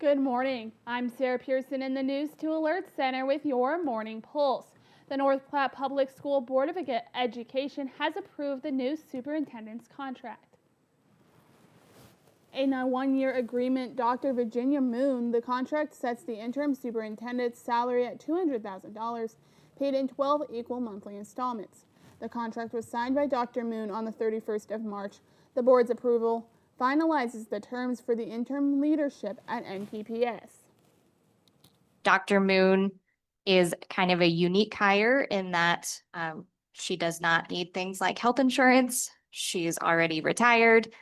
Good morning. I'm Sarah Pearson in the News 2 Alert Center with your morning pulse. The North Platte Public School Board of Education has approved the new superintendent's contract. In a one-year agreement, Dr. Virginia Moon, the contract sets the interim superintendent's salary at $200,000, paid in 12 equal monthly installments. The contract was signed by Dr. Moon on the 31st of March. The board's approval finalizes the terms for the interim leadership at NPPS. Dr. Moon is kind of a unique hire in that she does not need things like health insurance. She's already retired.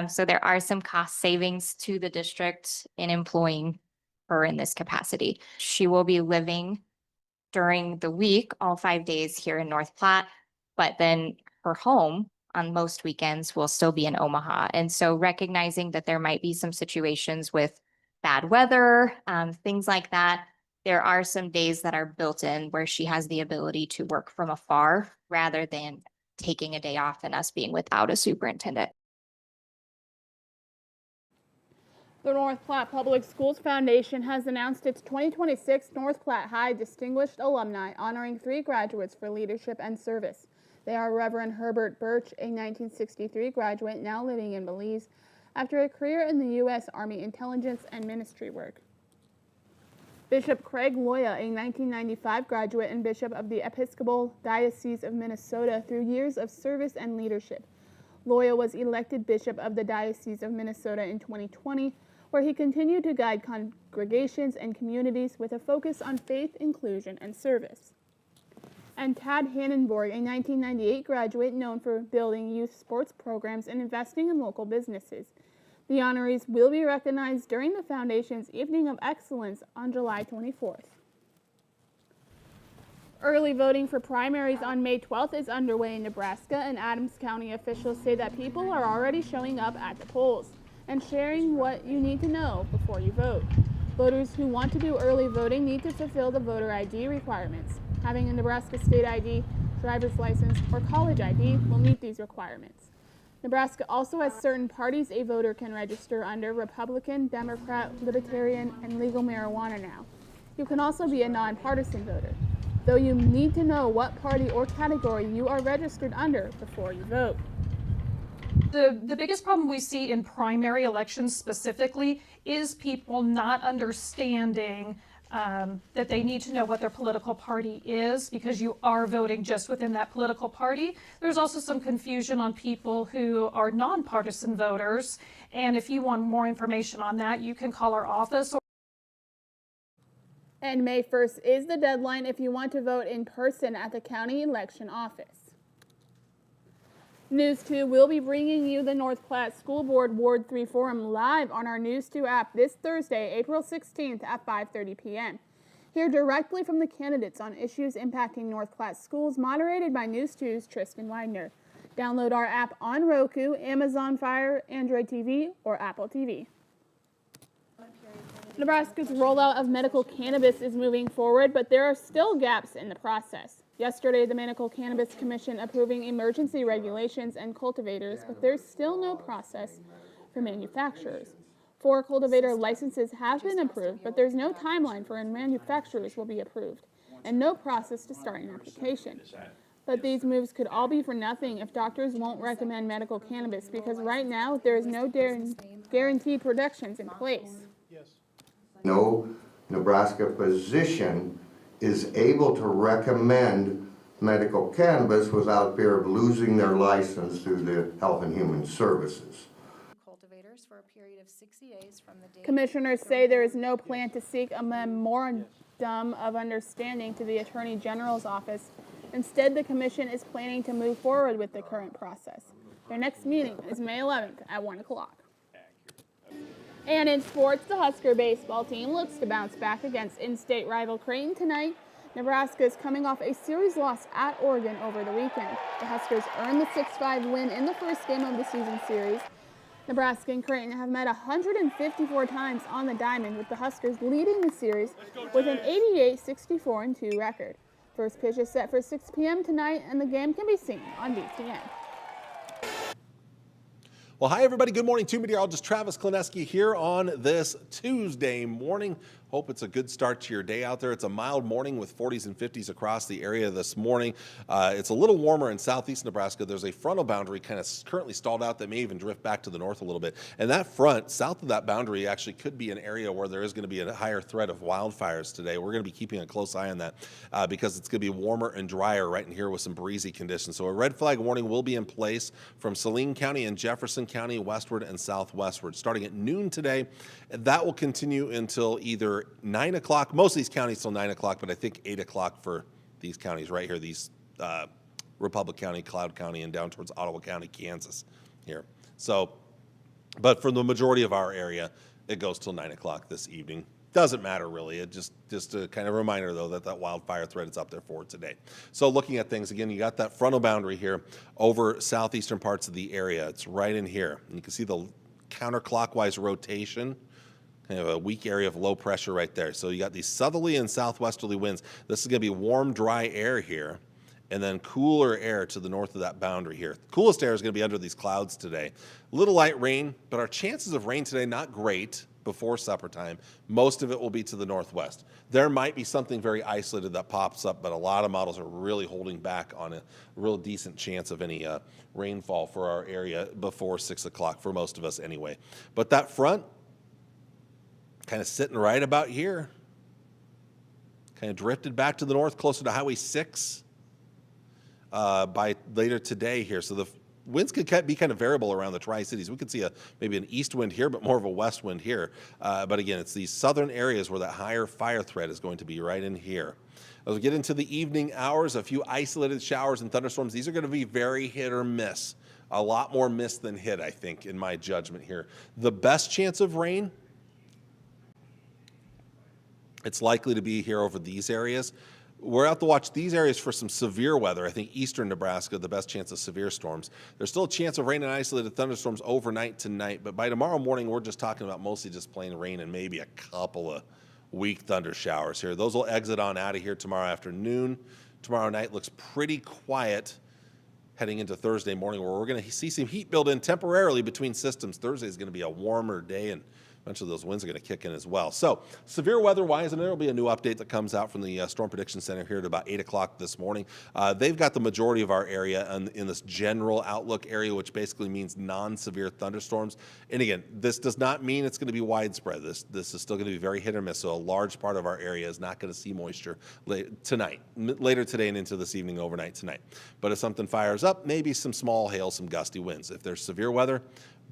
So there are some cost savings to the district in employing her in this capacity. She will be living during the week, all 5 days here in North Platte, but then her home on most weekends will still be in Omaha. And so recognizing that there might be some situations with bad weather, things like that, there are some days that are built in where she has the ability to work from afar rather than taking a day off and us being without a superintendent. The North Platte Public Schools Foundation has announced its 2026 North Platte High Distinguished Alumni, honoring 3 graduates for leadership and service. They are Reverend Herbert Birch, a 1963 graduate now living in Belize, after a career in the U.S. Army intelligence and ministry work. Bishop Craig Loya, a 1995 graduate and bishop of the Episcopal Diocese of Minnesota through years of service and leadership. Loya was elected bishop of the Diocese of Minnesota in 2020, where he continued to guide congregations and communities with a focus on faith, inclusion, and service. And Tad Hannenborg, a 1998 graduate known for building youth sports programs and investing in local businesses. The honorees will be recognized during the Foundation's Evening of Excellence on July 24th. Early voting for primaries on May 12th is underway in Nebraska, and Adams County officials say that people are already showing up at the polls and sharing what you need to know before you vote. Voters who want to do early voting need to fulfill the voter ID requirements. Having a Nebraska state ID, driver's license, or college ID will meet these requirements. Nebraska also has certain parties a voter can register under: Republican, Democrat, Libertarian, and legal marijuana now. You can also be a nonpartisan voter, though you need to know what party or category you are registered under before you vote. The biggest problem we see in primary elections specifically is people not understanding that they need to know what their political party is, because you are voting just within that political party. There's also some confusion on people who are nonpartisan voters, and if you want more information on that, you can call our office. And May 1st is the deadline if you want to vote in person at the county election office. News 2 will be bringing you the North Platte School Board Ward 3 Forum live on our News 2 app this Thursday, April 16th at 5:30 p.m. Hear directly from the candidates on issues impacting North Platte schools, moderated by News 2's Tristan Widener. Download our app on Roku, Amazon Fire, Android TV, or Apple TV. Nebraska's rollout of medical cannabis is moving forward, but there are still gaps in the process. Yesterday, the Medical Cannabis Commission approving emergency regulations and cultivators, but there's still no process for manufacturers. 4 cultivator licenses have been approved, but there's no timeline for when manufacturers will be approved, and no process to start an application. But these moves could all be for nothing if doctors won't recommend medical cannabis, because right now there is no guaranteed protections in place. No Nebraska physician is able to recommend medical cannabis without fear of losing their license through the Health and Human Services. Cultivators for a period of 60 days from the date. Commissioners say there is no plan to seek a memorandum of understanding to the Attorney General's office. Instead, the commission is planning to move forward with the current process. Their next meeting is May 11th at 1 o'clock. And in sports, the Husker baseball team looks to bounce back against in-state rival Creighton tonight. Nebraska is coming off a series loss at Oregon over the weekend. The Huskers earned the 6-5 win in the first game of the season series. Nebraska and Creighton have met 154 times on the diamond, with the Huskers leading the series with an 88-64-2 record. First pitch is set for 6 p.m. tonight, and the game can be seen on BTN. Well, hi, everybody. Good morning. Meteorologist Travis Klineski here on this Tuesday morning. Hope it's a good start to your day out there. It's a mild morning with 40s and 50s across the area this morning. It's a little warmer in southeast Nebraska. There's a frontal boundary kind of currently stalled out that may even drift back to the north a little bit. And that front, south of that boundary, actually could be an area where there is going to be a higher threat of wildfires today. We're going to be keeping a close eye on that because it's going to be warmer and drier right in here with some breezy conditions. So a red flag warning will be in place from Saline County and Jefferson County westward and southwestward starting at noon today. That will continue until either 9 o'clock, most of these counties till 9 o'clock, but I think 8 o'clock for these counties right here, these Republic County, Cloud County, and down towards Ottawa County, Kansas here. So, but for the majority of our area, it goes till 9 o'clock this evening. Doesn't matter really. It just a kind of reminder though that wildfire threat is up there for today. So looking at things again, you got that frontal boundary here over southeastern parts of the area. It's right in here. And you can see the counterclockwise rotation, kind of a weak area of low pressure right there. So you got these southerly and southwesterly winds. This is going to be warm, dry air here, and then cooler air to the north of that boundary here. The coolest air is going to be under these clouds today. A little light rain, but our chances of rain today, not great before supper time. Most of it will be to the northwest. There might be something very isolated that pops up, but a lot of models are really holding back on a real decent chance of any rainfall for our area before 6 o'clock for most of us anyway. But that front, kind of sitting right about here, kind of drifted back to the north closer to Highway 6 by later today here. So the winds could be kind of variable around the Tri-Cities. We could see maybe an east wind here, but more of a west wind here. But again, it's these southern areas where that higher fire threat is going to be right in here. As we get into the evening hours, a few isolated showers and thunderstorms. These are going to be very hit or miss. A lot more miss than hit, I think, in my judgment here. The best chance of rain, it's likely to be here over these areas. We're out to watch these areas for some severe weather. I think eastern Nebraska, the best chance of severe storms. There's still a chance of rain and isolated thunderstorms overnight tonight, but by tomorrow morning, we're just talking about mostly just plain rain and maybe a couple of weak thunder showers here. Those will exit on out of here tomorrow afternoon. Tomorrow night looks pretty quiet heading into Thursday morning, where we're going to see some heat build in temporarily between systems. Thursday is going to be a warmer day, and eventually those winds are going to kick in as well. So severe weather-wise, and there will be a new update that comes out from the Storm Prediction Center here at about 8 o'clock this morning. They've got the majority of our area in this general outlook area, which basically means non-severe thunderstorms. And again, this does not mean it's going to be widespread. This is still going to be very hit or miss, so a large part of our area is not going to see moisture later today and into this evening, overnight tonight. But if something fires up, maybe some small hail, some gusty winds. If there's severe weather,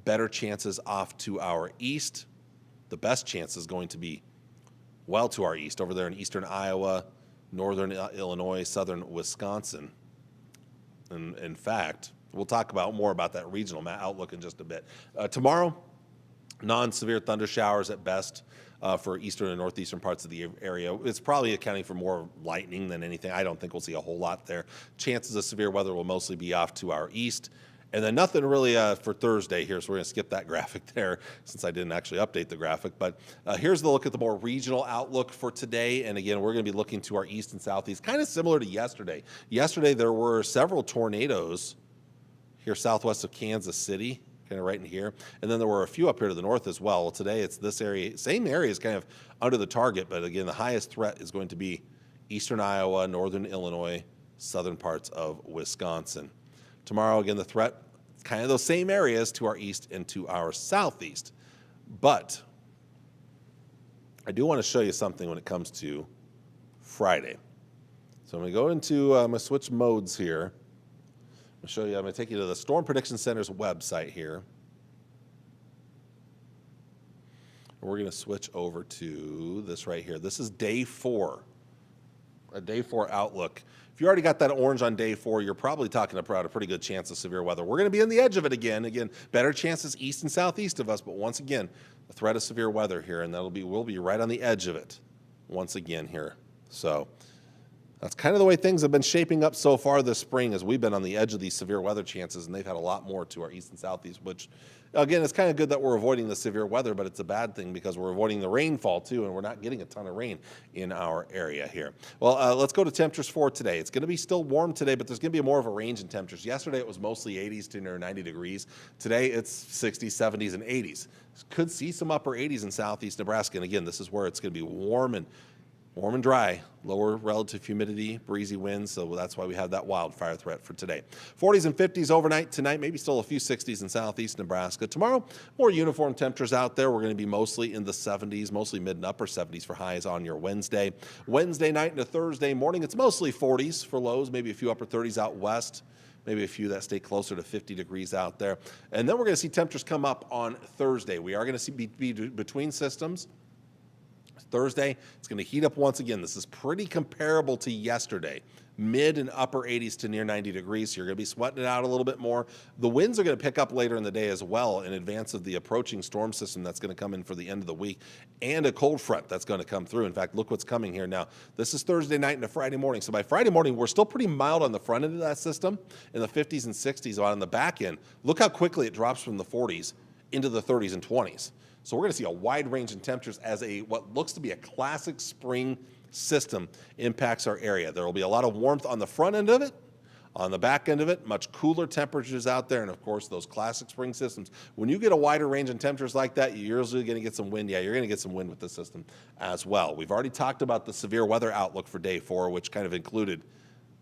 better chances off to our east. The best chance is going to be well to our east, over there in eastern Iowa, northern Illinois, southern Wisconsin. And in fact, we'll talk more about that regional outlook in just a bit. Tomorrow, non-severe thunder showers at best for eastern and northeastern parts of the area. It's probably accounting for more lightning than anything. I don't think we'll see a whole lot there. Chances of severe weather will mostly be off to our east. And then nothing really for Thursday here, so we're going to skip that graphic there since I didn't actually update the graphic. But here's the look at the more regional outlook for today. And again, we're going to be looking to our east and southeast, kind of similar to yesterday. Yesterday, there were several tornadoes here southwest of Kansas City, kind of right in here. And then there were a few up here to the north as well. Well, today, it's this area. Same area is kind of under the target, but again, the highest threat is going to be eastern Iowa, northern Illinois, southern parts of Wisconsin. Tomorrow, again, the threat, kind of those same areas to our east and to our southeast. But I do want to show you something when it comes to Friday. So I'm going to go into, I'm going to switch modes here. I'm going to show you, I'm going to take you to the Storm Prediction Center's website here. We're going to switch over to this right here. This is day 4, a day 4 outlook. If you already got that orange on day 4, you're probably talking about a pretty good chance of severe weather. We're going to be on the edge of it again. Again, better chances east and southeast of us, but once again, the threat of severe weather here, and we'll be right on the edge of it once again here. So That's kind of the way things have been shaping up so far this spring as we've been on the edge of these severe weather chances, and they've had a lot more to our east and southeast, which, again, it's kind of good that we're avoiding the severe weather, but it's a bad thing because we're avoiding the rainfall too, and we're not getting a ton of rain in our area here. Well, let's go to temperatures for today. It's going to be still warm today, but there's going to be more of a range in temperatures. Yesterday it was mostly 80s to near 90 degrees. Today it's 60s, 70s, and 80s. Could see some upper 80s in southeast Nebraska, and again, this is where it's going to be warm and dry, lower relative humidity, breezy winds, so that's why we have that wildfire threat for today. 40s and 50s overnight tonight, maybe still a few 60s in southeast Nebraska. Tomorrow, more uniform temperatures out there. We're going to be mostly in the 70s, mostly mid and upper 70s for highs on your Wednesday. Wednesday night into Thursday morning, it's mostly 40s for lows, maybe a few upper 30s out west. Maybe a few that stay closer to 50 degrees out there. And then we're going to see temperatures come up on Thursday. We are going to see be between systems. Thursday, it's going to heat up once again. This is pretty comparable to yesterday. Mid and upper 80s to near 90 degrees. So you're going to be sweating it out a little bit more. The winds are going to pick up later in the day as well in advance of the approaching storm system that's going to come in for the end of the week and a cold front that's going to come through. In fact, look what's coming here now. This is Thursday night into Friday morning. So by Friday morning, we're still pretty mild on the front end of that system in the 50s and 60s. On the back end, look how quickly it drops from the 40s into the 30s and 20s. So we're going to see a wide range in temperatures as what looks to be a classic spring system impacts our area. There will be a lot of warmth on the front end of it. On the back end of it, much cooler temperatures out there, and of course those classic spring systems. When you get a wider range in temperatures like that, you're usually going to get some wind. Yeah, you're going to get some wind with the system as well. We've already talked about the severe weather outlook for day 4, which kind of included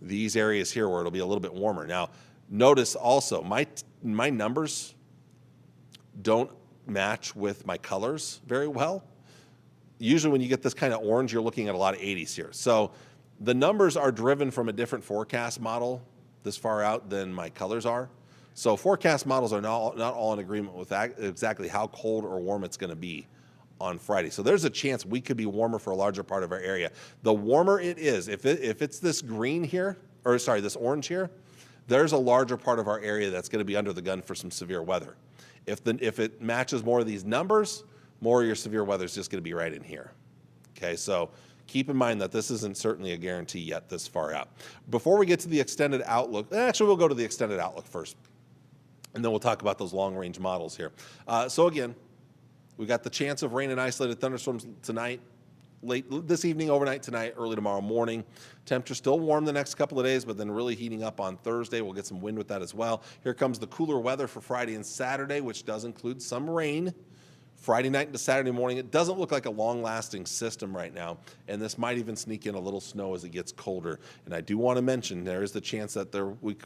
these areas here where it'll be a little bit warmer. Now, notice also my numbers don't match with my colors very well. Usually when you get this kind of orange, you're looking at a lot of 80s here. So the numbers are driven from a different forecast model this far out than my colors are. So forecast models are not all in agreement with exactly how cold or warm it's going to be on Friday. So there's a chance we could be warmer for a larger part of our area. The warmer it is, if it's this green here, or sorry, this orange here, there's a larger part of our area that's going to be under the gun for some severe weather. If it matches more of these numbers, more of your severe weather is just going to be right in here. Okay, so keep in mind that this isn't certainly a guarantee yet this far out. Before we get to the extended outlook, actually we'll go to the extended outlook first, and then we'll talk about those long-range models here. So again, we got the chance of rain and isolated thunderstorms tonight, late this evening, overnight tonight, early tomorrow morning. Temperature still warm the next couple of days, but then really heating up on Thursday. We'll get some wind with that as well. Here comes the cooler weather for Friday and Saturday, which does include some rain. Friday night into Saturday morning, it doesn't look like a long-lasting system right now, and this might even sneak in a little snow as it gets colder. And I do want to mention there is the chance that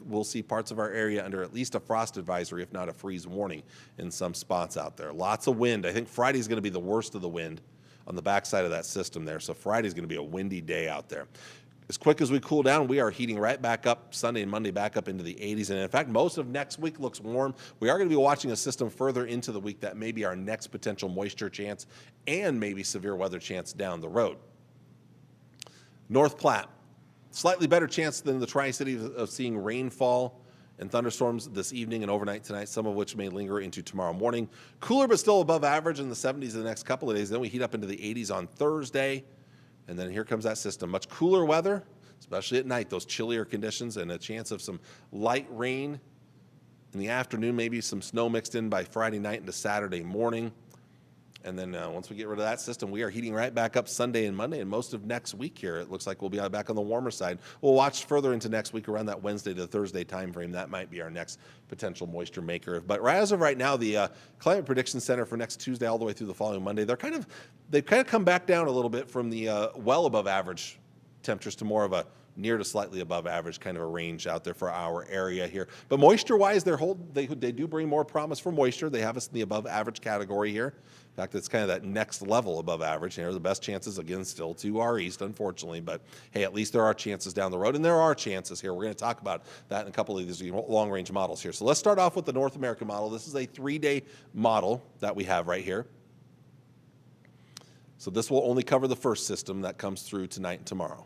we'll see parts of our area under at least a frost advisory, if not a freeze warning in some spots out there. Lots of wind. I think Friday's going to be the worst of the wind on the backside of that system there. So Friday's going to be a windy day out there. As quick as we cool down, we are heating right back up Sunday and Monday back up into the 80s. And in fact, most of next week looks warm. We are going to be watching a system further into the week that may be our next potential moisture chance and maybe severe weather chance down the road. North Platte, slightly better chance than the Tri-Cities of seeing rainfall and thunderstorms this evening and overnight tonight, some of which may linger into tomorrow morning. Cooler but still above average in the 70s the next couple of days. Then we heat up into the 80s on Thursday. And then here comes that system. Much cooler weather, especially at night, those chillier conditions and a chance of some light rain in the afternoon, maybe some snow mixed in by Friday night into Saturday morning. And then once we get rid of that system, we are heating right back up Sunday and Monday and most of next week here. It looks like we'll be back on the warmer side. We'll watch further into next week around that Wednesday to Thursday time frame. That might be our next potential moisture maker. But as of right now, the Climate Prediction Center for next Tuesday all the way through the following Monday, they've kind of come back down a little bit from the well above average temperatures to more of a near to slightly above average kind of a range out there for our area here. But moisture-wise, they do bring more promise for moisture. They have us in the above average category here. In fact, it's kind of that next level above average. The best chances, again, still to our east, unfortunately. But, hey, at least there are chances down the road, and there are chances here. We're going to talk about that in a couple of these long-range models here. So let's start off with the North American model. This is a 3-day model that we have right here. So this will only cover the first system that comes through tonight and tomorrow.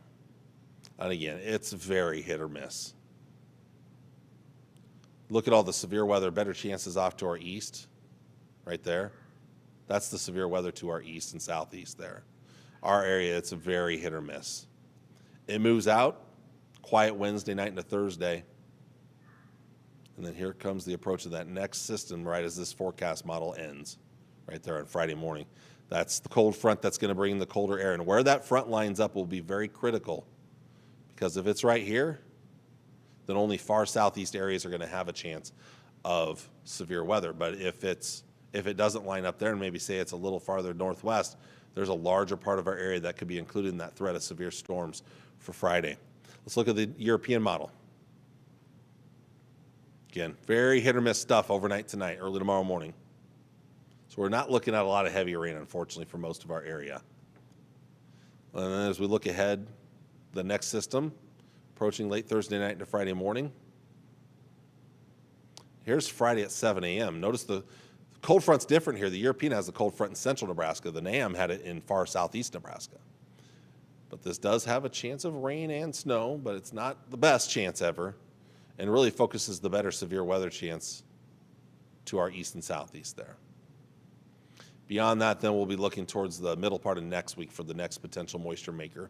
And again, it's very hit or miss. Look at all the severe weather, better chances off to our east, right there. That's the severe weather to our east and southeast there. Our area, it's a very hit or miss. It moves out, quiet Wednesday night into Thursday. And then here comes the approach of that next system right as this forecast model ends, right there on Friday morning. That's the cold front that's going to bring the colder air. And where that front lines up will be very critical, because if it's right here, then only far southeast areas are going to have a chance of severe weather. But if it doesn't line up there, and maybe say it's a little farther northwest, there's a larger part of our area that could be included in that threat of severe storms for Friday. Let's look at the European model. Again, very hit or miss stuff overnight tonight, early tomorrow morning. So we're not looking at a lot of heavy rain, unfortunately, for most of our area. And then as we look ahead, the next system approaching late Thursday night into Friday morning. Here's Friday at 7 a.m. Notice the cold front's different here. The European has the cold front in central Nebraska. The NAM had it in far southeast Nebraska. But this does have a chance of rain and snow, but it's not the best chance ever, and really focuses the better severe weather chance to our east and southeast there. Beyond that, then we'll be looking towards the middle part of next week for the next potential moisture maker.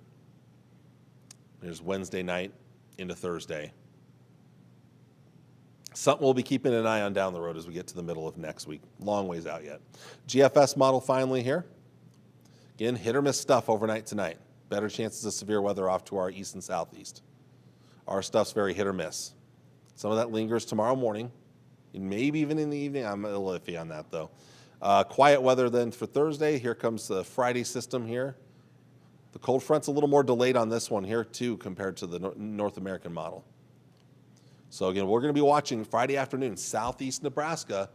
There's Wednesday night into Thursday. Something we'll be keeping an eye on down the road as we get to the middle of next week. Long ways out yet. GFS model finally here. Again, hit or miss stuff overnight tonight. Better chances of severe weather off to our east and southeast. Our stuff's very hit or miss. Some of that lingers tomorrow morning, and maybe even in the evening. I'm a little iffy on that, though. Quiet weather then for Thursday. Here comes the Friday system here. The cold front's a little more delayed on this one here, too, compared to the North American model. So, again, we're going to be watching Friday afternoon, southeast Nebraska,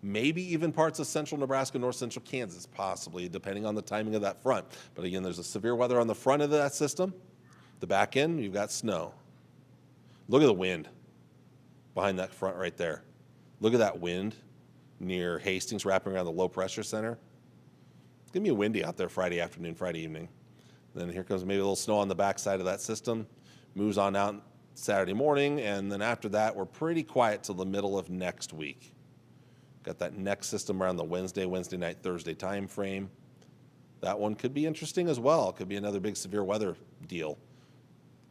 maybe even parts of central Nebraska, north central Kansas, possibly, depending on the timing of that front. But, again, there's a severe weather on the front of that system. The back end, you've got snow. Look at the wind behind that front right there. Look at that wind near Hastings wrapping around the low pressure center. It's going to be windy out there Friday afternoon, Friday evening. Then here comes maybe a little snow on the backside of that system. Moves on out Saturday morning, and then after that, we're pretty quiet till the middle of next week. Got that next system around the Wednesday night, Thursday time frame. That one could be interesting as well. It could be another big severe weather deal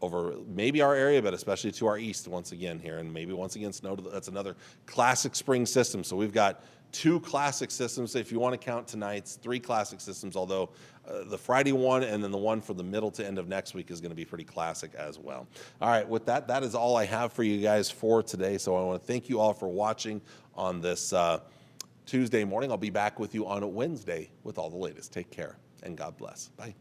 over maybe our area, but especially to our east once again here, and maybe once again snow. That's another classic spring system. So we've got two classic systems. If you want to count tonight's, three classic systems, although the Friday one and then the one for the middle to end of next week is going to be pretty classic as well. All right, with that, that is all I have for you guys for today. So I want to thank you all for watching on this Tuesday morning. I'll be back with you on Wednesday with all the latest. Take care and God bless. Bye.